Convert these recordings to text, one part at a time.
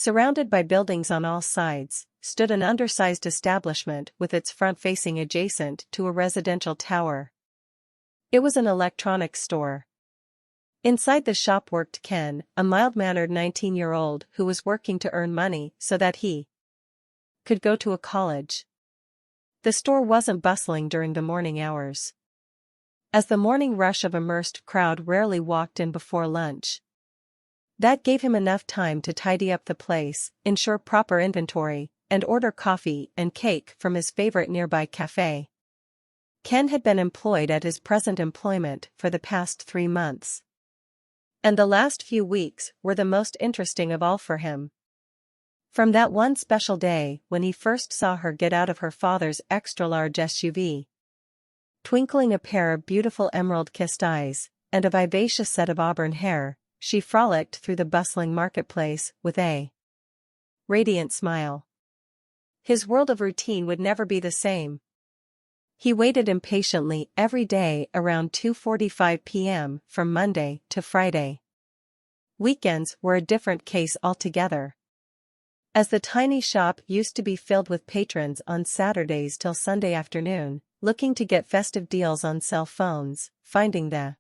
Surrounded by buildings on all sides, stood an undersized establishment with its front facing adjacent to a residential tower. It was an electronics store. Inside the shop worked Ken, a mild-mannered 19-year-old who was working to earn money so that he could go to a college. The store wasn't bustling during the morning hours, as the morning rush of immersed crowd rarely walked in before lunch. That gave him enough time to tidy up the place, ensure proper inventory, and order coffee and cake from his favorite nearby cafe. Ken had been employed at his present employment for the past 3 months. And the last few weeks were the most interesting of all for him. From that one special day when he first saw her get out of her father's extra-large SUV, twinkling a pair of beautiful emerald-kissed eyes, and a vivacious set of auburn hair, she frolicked through the bustling marketplace with a radiant smile. His world of routine would never be the same. He waited impatiently every day around 2:45 p.m. from Monday to Friday. Weekends were a different case altogether, as the tiny shop used to be filled with patrons on Saturdays till Sunday afternoon, looking to get festive deals on cell phones, finding the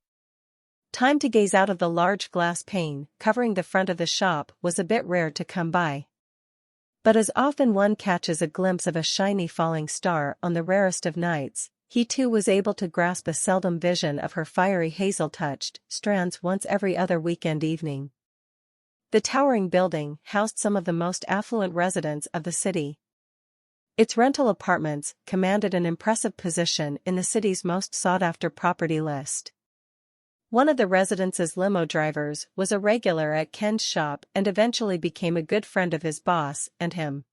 time to gaze out of the large glass pane covering the front of the shop was a bit rare to come by. But as often one catches a glimpse of a shiny falling star on the rarest of nights, he too was able to grasp a seldom vision of her fiery hazel-touched strands once every other weekend evening. The towering building housed some of the most affluent residents of the city. Its rental apartments commanded an impressive position in the city's most sought-after property list. One of the residence's limo drivers was a regular at Ken's shop and eventually became a good friend of his boss and him.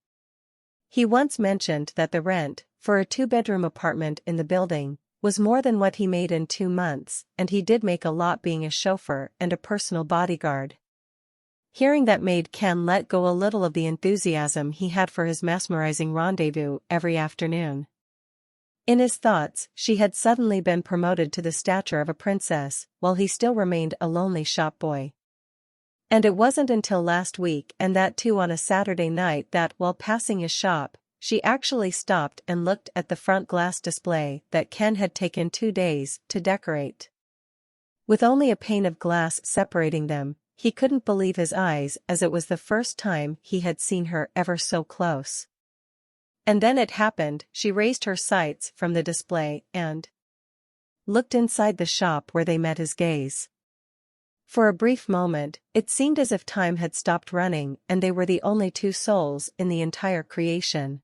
He once mentioned that the rent, for a 2-bedroom apartment in the building, was more than what he made in 2 months, and he did make a lot being a chauffeur and a personal bodyguard. Hearing that made Ken let go a little of the enthusiasm he had for his mesmerizing rendezvous every afternoon. In his thoughts, she had suddenly been promoted to the stature of a princess, while he still remained a lonely shop boy. And it wasn't until last week, and that too on a Saturday night, that, while passing his shop, she actually stopped and looked at the front glass display that Ken had taken 2 days to decorate. With only a pane of glass separating them, he couldn't believe his eyes, as it was the first time he had seen her ever so close. And then it happened. She raised her sights from the display and looked inside the shop where they met his gaze. For a brief moment, it seemed as if time had stopped running and they were the only 2 souls in the entire creation.